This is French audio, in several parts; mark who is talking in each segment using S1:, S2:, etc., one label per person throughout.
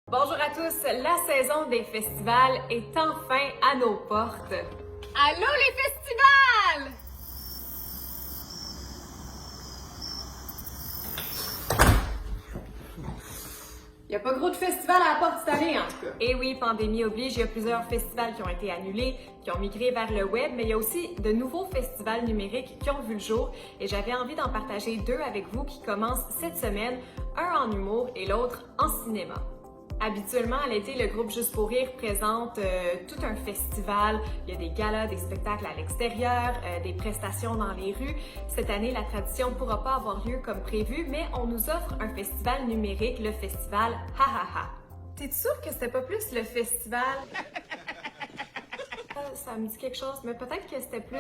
S1: Bonjour à tous, la saison des festivals est enfin à nos portes. Allô les festivals! Il n'y a pas gros de festivals à la porte cette année, en tout cas. Et oui, pandémie oblige, il y a plusieurs festivals qui ont été annulés, qui ont migré vers le web, mais il y a aussi de nouveaux festivals numériques qui ont vu le jour et j'avais envie d'en partager deux avec vous qui commencent cette semaine, un en humour et l'autre en cinéma. Habituellement, à l'été, le groupe Juste pour rire présente tout un festival. Il y a des galas, des spectacles à l'extérieur, des prestations dans les rues. Cette année, la tradition ne pourra pas avoir lieu comme prévu, mais on nous offre un festival numérique, le festival Ha Ha Ha. T'es sûr que c'était pas plus le festival? Ça me dit quelque chose, mais peut-être que c'était plus...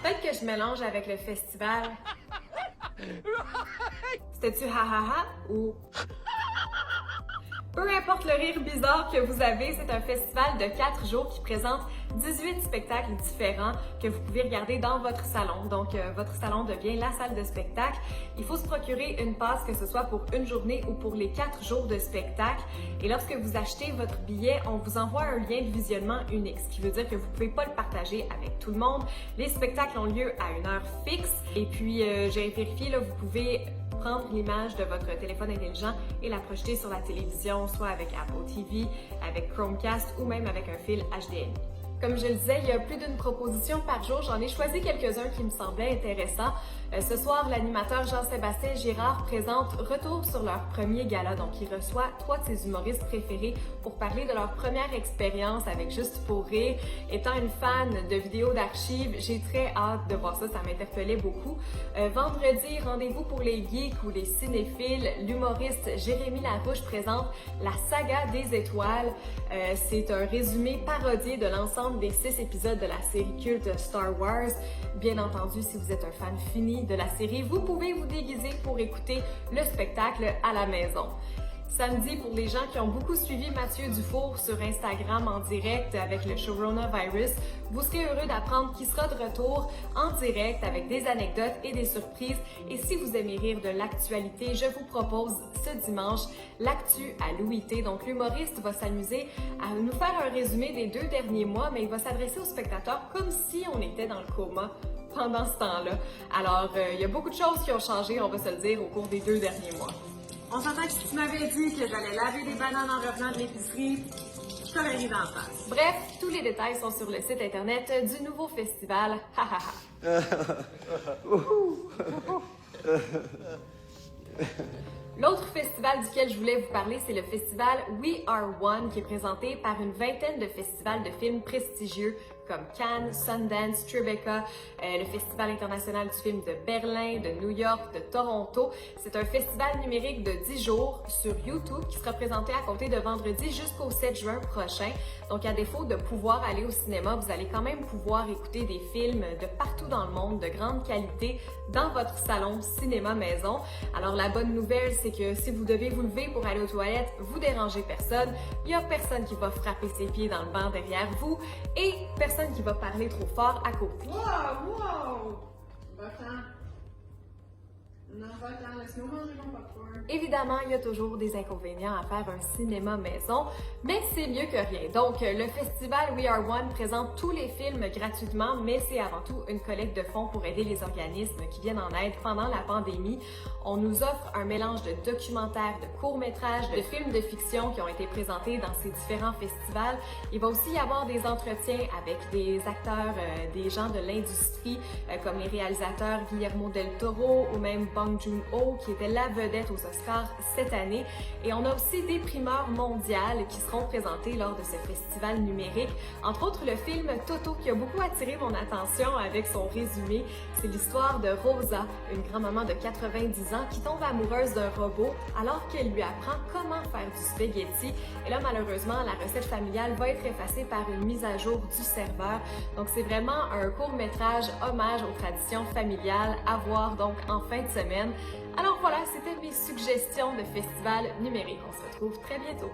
S1: Peut-être que je mélange avec le festival... C'était-tu ha ha ha ou... Peu importe le rire bizarre que vous avez, c'est un festival de 4 jours qui présente 18 spectacles différents que vous pouvez regarder dans votre salon. Donc, votre salon devient la salle de spectacle. Il faut se procurer une passe, que ce soit pour une journée ou pour les 4 jours de spectacle. Et lorsque vous achetez votre billet, on vous envoie un lien de visionnement unique, ce qui veut dire que vous ne pouvez pas le partager avec tout le monde. Les spectacles ont lieu à une heure fixe. Et puis, j'ai vérifié, là, vous pouvez prendre l'image de votre téléphone intelligent et la projeter sur la télévision, soit avec Apple TV, avec Chromecast ou même avec un fil HDMI. Comme je le disais, il y a plus d'une proposition par jour. J'en ai choisi quelques-uns qui me semblaient intéressants. Ce soir, l'animateur Jean-Sébastien Girard présente Retour sur leur premier gala. Donc, il reçoit 3 de ses humoristes préférés pour parler de leur première expérience avec Juste pour rire. Étant une fan de vidéos d'archives, j'ai très hâte de voir ça. Ça m'interpellait beaucoup. Vendredi, rendez-vous pour les geeks ou les cinéphiles. L'humoriste Jérémy Larouche présente La saga des étoiles. C'est un résumé parodié de l'ensemble des 6 épisodes de la série culte Star Wars. Bien entendu, si vous êtes un fan fini de la série, vous pouvez vous déguiser pour écouter le spectacle à la maison. Samedi, pour les gens qui ont beaucoup suivi Mathieu Dufour sur Instagram en direct avec le Coronavirus, vous serez heureux d'apprendre qu'il sera de retour en direct avec des anecdotes et des surprises. Et si vous aimez rire de l'actualité, je vous propose ce dimanche l'actu à Louis T. Donc l'humoriste va s'amuser à nous faire un résumé des 2 derniers mois, mais il va s'adresser aux spectateurs comme si on était dans le coma pendant ce temps-là. Alors, il y a beaucoup de choses qui ont changé, on va se le dire, au cours des 2 derniers mois. On s'entend que si tu m'avais dit que j'allais laver des bananes en revenant de l'épicerie, je t'aurais ri d'en face. Bref, tous les détails sont sur le site internet du nouveau festival Ha Ha Ha. L'autre festival duquel je voulais vous parler, c'est le festival We Are One, qui est présenté par une vingtaine de festivals de films prestigieux comme Cannes, Sundance, Tribeca, le Festival international du film de Berlin, de New York, de Toronto. C'est un festival numérique de 10 jours sur YouTube qui sera présenté à compter de vendredi jusqu'au 7 juin prochain. Donc, à défaut de pouvoir aller au cinéma, vous allez quand même pouvoir écouter des films de partout dans le monde, de grande qualité, dans votre salon cinéma maison. Alors, la bonne nouvelle, c'est que si vous devez vous lever pour aller aux toilettes, vous dérangez personne. Il n'y a personne qui va frapper ses pieds dans le banc derrière vous et personne qui va parler trop fort à côté.
S2: Wow! Va-t'en. Non, va-t'en, laisse-moi manger mon popcorn.
S1: Évidemment, il y a toujours des inconvénients à faire un cinéma maison, mais c'est mieux que rien. Donc, le festival We Are One présente tous les films gratuitement, mais c'est avant tout une collecte de fonds pour aider les organismes qui viennent en aide pendant la pandémie. On nous offre un mélange de documentaires, de courts-métrages, de films de fiction qui ont été présentés dans ces différents festivals. Il va aussi y avoir des entretiens avec des acteurs, des gens de l'industrie, comme les réalisateurs Guillermo del Toro ou même Bong Joon-ho, qui était la vedette aux Oscars cette année. Et on a aussi des primeurs mondiales qui seront présentées lors de ce festival numérique. Entre autres, le film Toto, qui a beaucoup attiré mon attention avec son résumé. C'est l'histoire de Rosa, une grand-maman de 90 ans qui tombe amoureuse d'un robot alors qu'elle lui apprend comment faire du spaghetti. Et là, malheureusement, la recette familiale va être effacée par une mise à jour du serveur. Donc, c'est vraiment un court-métrage hommage aux traditions familiales à voir donc en fin de semaine. Alors voilà, c'était mes suggestions de festivals numériques. On se retrouve très bientôt.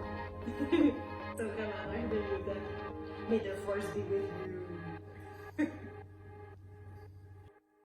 S2: T'as vraiment l'air de Yoda. May the force be with you.